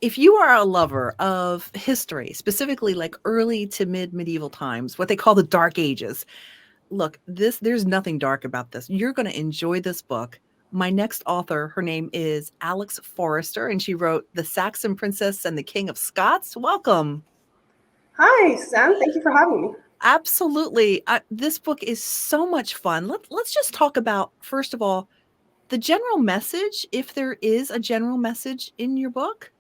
If you are a lover of history, specifically like early to mid medieval times, what they call the Dark Ages, look, there's nothing dark about this. You're going to enjoy this book. My next author, her name is Alex Forrester, and she wrote The Saxon Princess and the King of Scots. Welcome. Hi, Sam. Thank you for having me. Absolutely. This book is so much fun. Let's just talk about, first of all, the general message, if there is a general message in your book.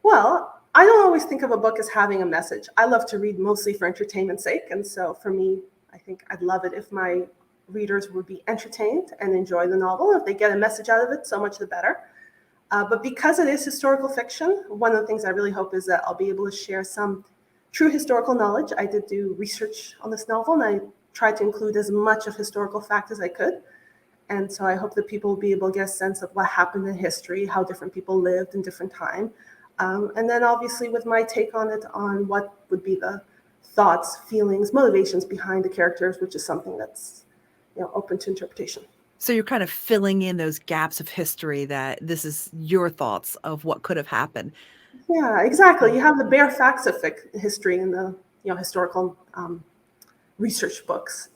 Well, I don't always think of a book as having a message. I love to read mostly for entertainment's sake. And so for me, I think I'd love it if my readers would be entertained and enjoy the novel. If they get a message out of it, so much the better. But because it is historical fiction, one of the things I really hope is that I'll be able to share some true historical knowledge. I did do research on this novel, and I tried to include as much of historical fact as I could. And so I hope that people will be able to get a sense of what happened in history, how different people lived in different time. And then obviously with my take on it, on what would be the thoughts, feelings, motivations behind the characters, which is something that's open to interpretation. So you're kind of filling in those gaps of history that this is your thoughts of what could have happened. Yeah, exactly. You have the bare facts of history in the historical research books,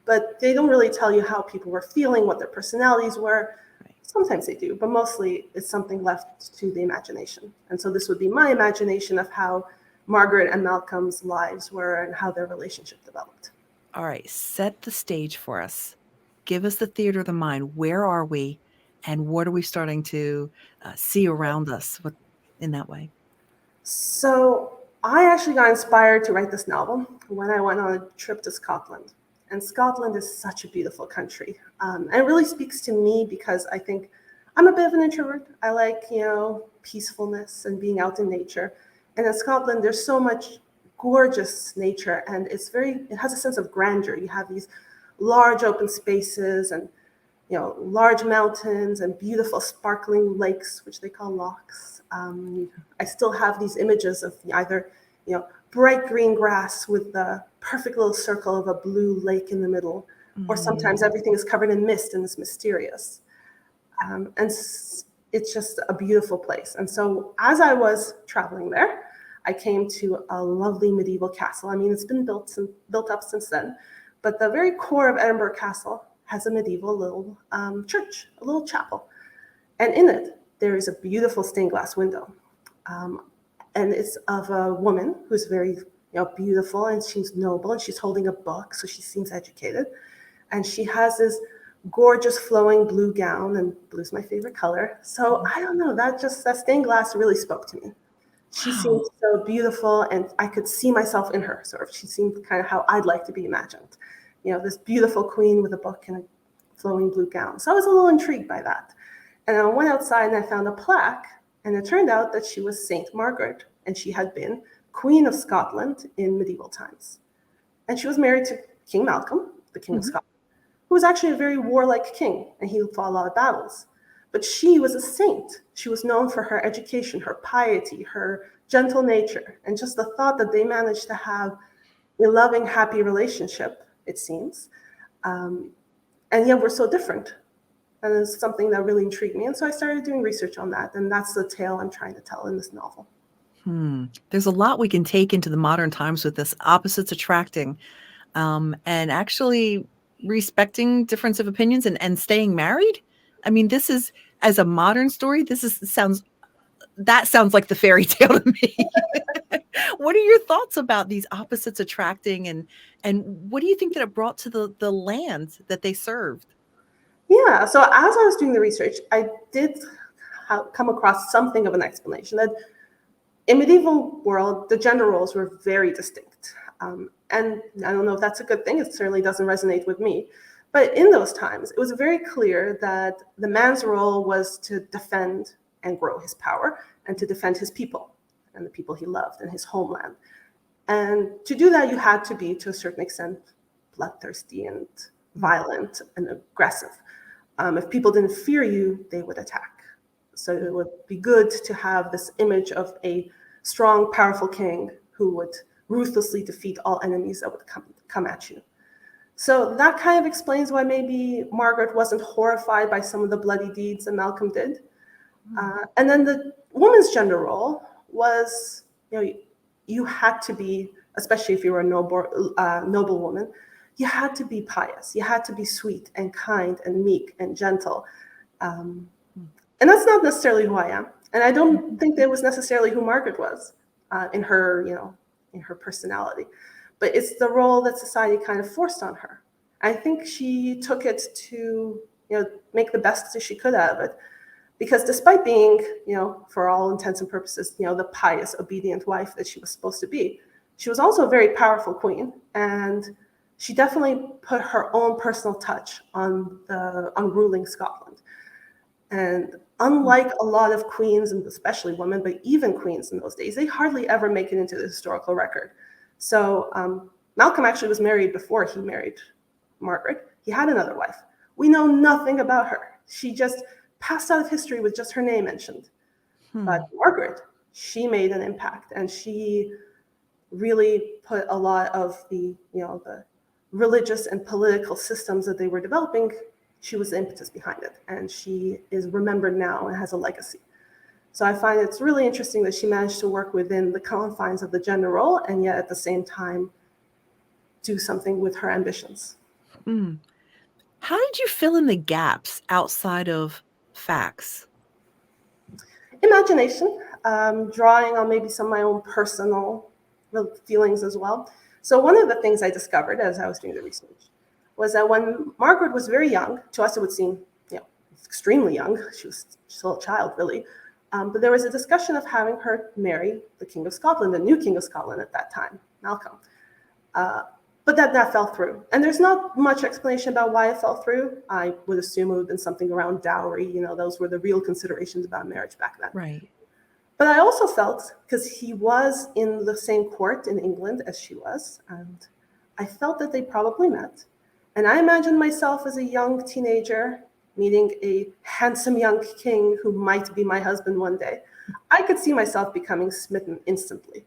but they don't really tell you how people were feeling, what their personalities were. Right. Sometimes they do, but mostly it's something left to the imagination. And so this would be my imagination of how Margaret and Malcolm's lives were and how their relationship developed. All right, set the stage for us. Give us the theater of the mind. Where are we, and what are we starting to see around us? What in that way? So I actually got inspired to write this novel when I went on a trip to Scotland. And Scotland is such a beautiful country. And it really speaks to me because I think I'm a bit of an introvert. I like, peacefulness and being out in nature. And in Scotland, there's so much gorgeous nature, and it has a sense of grandeur. You have these large open spaces and large mountains and beautiful sparkling lakes, which they call lochs. I still have these images of either, bright green grass with the perfect little circle of a blue lake in the middle, or sometimes everything is covered in mist and is mysterious. And it's just a beautiful place. And so as I was traveling there, I came to a lovely medieval castle. I mean, it's been built up since then, but the very core of Edinburgh Castle has a medieval little church, a little chapel. And in it, there is a beautiful stained glass window. And it's of a woman who's very beautiful, and she's noble, and she's holding a book, so she seems educated. And she has this gorgeous flowing blue gown, and blue's my favorite color. So I don't know, that stained glass really spoke to me. She seemed Wow. so beautiful, and I could see myself in her, sort of. She seemed kind of how I'd like to be imagined. This beautiful queen with a book and a flowing blue gown. So I was a little intrigued by that. And I went outside and I found a plaque, and it turned out that she was Saint Margaret, and she had been Queen of Scotland in medieval times. And she was married to King Malcolm, the King of Mhm. Scotland, who was actually a very warlike king, and he fought a lot of battles. But she was a saint. She was known for her education, her piety, her gentle nature, and just the thought that they managed to have a loving, happy relationship, it seems. Um, and yet we're so different. And it's something that really intrigued me. And so I started doing research on that. And that's the tale I'm trying to tell in this novel. There's a lot we can take into the modern times with this opposites attracting, and actually respecting difference of opinions and staying married. I mean, this is as a modern story. That sounds like the fairy tale to me. What are your thoughts about these opposites attracting, and what do you think that it brought to the land that they served? Yeah. So as I was doing the research, I did come across something of an explanation that in medieval world, the gender roles were very distinct. And I don't know if that's a good thing. It certainly doesn't resonate with me. But in those times, it was very clear that the man's role was to defend and grow his power and to defend his people and the people he loved and his homeland. And to do that, you had to be, to a certain extent, bloodthirsty and violent and aggressive. If people didn't fear you, they would attack. So it would be good to have this image of a strong, powerful king who would ruthlessly defeat all enemies that would come at you. So that kind of explains why maybe Margaret wasn't horrified by some of the bloody deeds that Malcolm did. And then woman's gender role was, you had to be, especially if you were a noble woman, you had to be pious. You had to be sweet and kind and meek and gentle. And that's not necessarily who I am. And I don't think that was necessarily who Margaret was in her, in her personality. But it's the role that society kind of forced on her. I think she took it to, make the best that she could out of it. Because despite being, for all intents and purposes, the pious, obedient wife that she was supposed to be, she was also a very powerful queen. And she definitely put her own personal touch on ruling Scotland. And unlike a lot of queens, and especially women, but even queens in those days, they hardly ever make it into the historical record. So Malcolm actually was married before he married Margaret. He had another wife. We know nothing about her. She just passed out of history with just her name mentioned. But Margaret, she made an impact, and she really put a lot of the religious and political systems that they were developing. She was the impetus behind it, and she is remembered now and has a legacy. So I find it's really interesting that she managed to work within the confines of the gender role and yet at the same time do something with her ambitions. How did you fill in the gaps outside of facts? Imagination, drawing on maybe some of my own personal feelings as well. So one of the things I discovered as I was doing the research was that when Margaret was very young, to us it would seem, extremely young. She was still a child, really. But there was a discussion of having her marry the King of Scotland, the new King of Scotland at that time, Malcolm. But that fell through. And there's not much explanation about why it fell through. I would assume it would have been something around dowry. Those were the real considerations about marriage back then. Right. But I also felt, because he was in the same court in England as she was, and I felt that they probably met. And I imagined myself as a young teenager meeting a handsome young king who might be my husband one day. I could see myself becoming smitten instantly.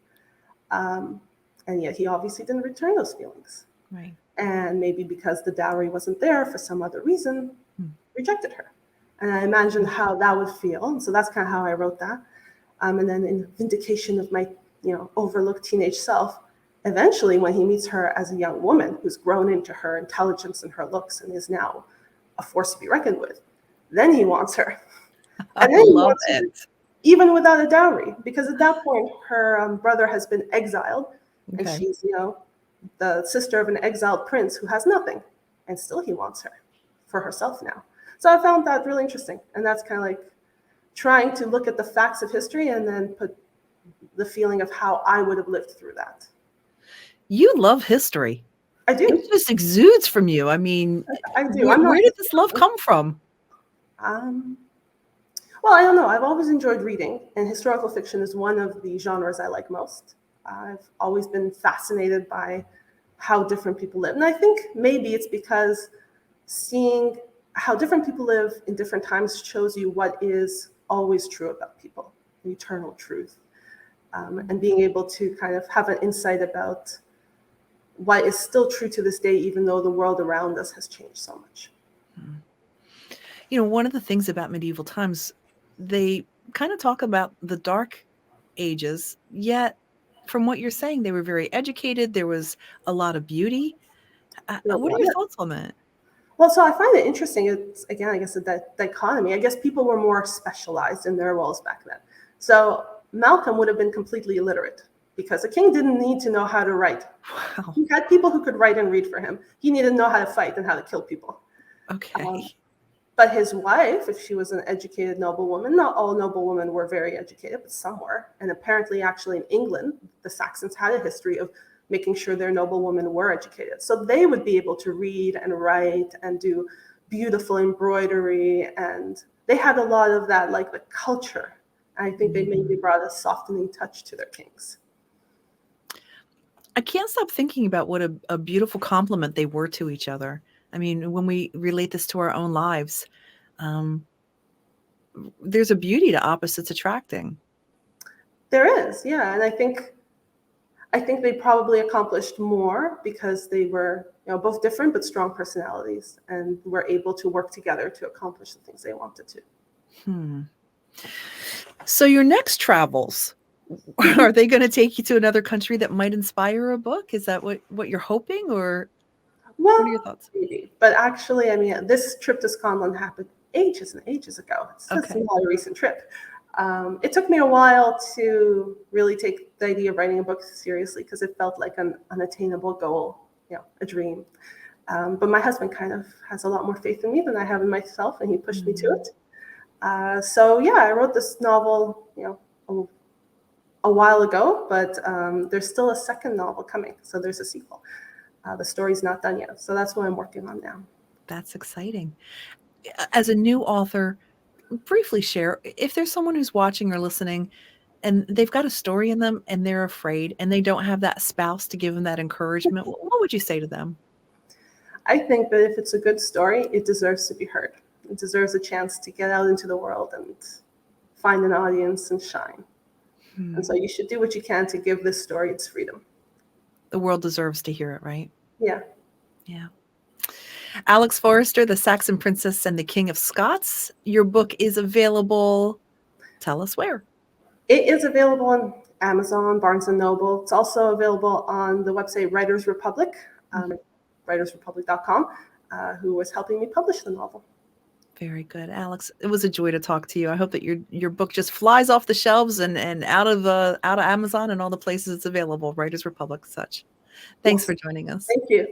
And yet he obviously didn't return those feelings. Right. And maybe because the dowry wasn't there for some other reason, rejected her. And I imagined how that would feel. And so that's kind of how I wrote that. And then in vindication of my, overlooked teenage self, eventually when he meets her as a young woman who's grown into her intelligence and her looks and is now a force to be reckoned with, then he wants her. And then he wants her even without a dowry, because at that point her brother has been exiled. And she's, the sister of an exiled prince who has nothing. And still he wants her for herself now. So I found that really interesting. And that's kind of like trying to look at the facts of history and then put the feeling of how I would have lived through that. You love history. I do. It just exudes from you. I mean, I do. Where did this love come from? Well, I don't know. I've always enjoyed reading, and historical fiction is one of the genres I like most. I've always been fascinated by how different people live. And I think maybe it's because seeing how different people live in different times shows you what is always true about people, the eternal truth. And being able to kind of have an insight about what is still true to this day, even though the world around us has changed so much. One of the things about medieval times, they kind of talk about the dark ages, yet from what you're saying, they were very educated. There was a lot of beauty. What are your thoughts on that? Well, so I find it interesting. It's, again, I guess, the dichotomy. I guess people were more specialized in their roles back then. So Malcolm would have been completely illiterate because a king didn't need to know how to write. Wow. He had people who could write and read for him. He needed to know how to fight and how to kill people. Okay. But his wife, if she was an educated noblewoman, not all noblewomen were very educated, but some were. And apparently, actually, in England, the Saxons had a history of making sure their noblewomen were educated. So they would be able to read and write and do beautiful embroidery. And they had a lot of that, like the culture. And I think they maybe brought a softening touch to their kings. I can't stop thinking about what a beautiful compliment they were to each other. I mean, when we relate this to our own lives, there's a beauty to opposites attracting. There is, yeah. And I think they probably accomplished more because they were, both different but strong personalities and were able to work together to accomplish the things they wanted to. So your next travels, are they going to take you to another country that might inspire a book? Is that what you're hoping, or what are your Well, thoughts? maybe. But actually, I mean, this trip to Scotland happened ages and ages ago. It's Okay. not a recent trip. It took me a while to really take the idea of writing a book seriously because it felt like an unattainable goal, a dream. But my husband kind of has a lot more faith in me than I have in myself, and he pushed me to Mm. it. So yeah, I wrote this novel, a while ago, but there's still a second novel coming. So there's a sequel. The story's not done yet, so that's what I'm working on now. That's exciting. As a new author, briefly share if there's someone who's watching or listening and they've got a story in them and they're afraid and they don't have that spouse to give them that encouragement. What would you say to them? I think that if it's a good story, it deserves to be heard. It deserves a chance to get out into the world and find an audience and shine. And so you should do what you can to give this story its freedom. The world deserves to hear it, right? Yeah. Yeah. Alex Forrester, The Saxon Princess and the King of Scots. Your book is available. Tell us where. It is available on Amazon, Barnes & Noble. It's also available on the website Writers Republic, writersrepublic.com, who was helping me publish the novel. Very good, Alex. It was a joy to talk to you. I hope that your book just flies off the shelves and out of Amazon and all the places it's available, Writers Republic, such. Thanks Yes. for joining us. Thank you.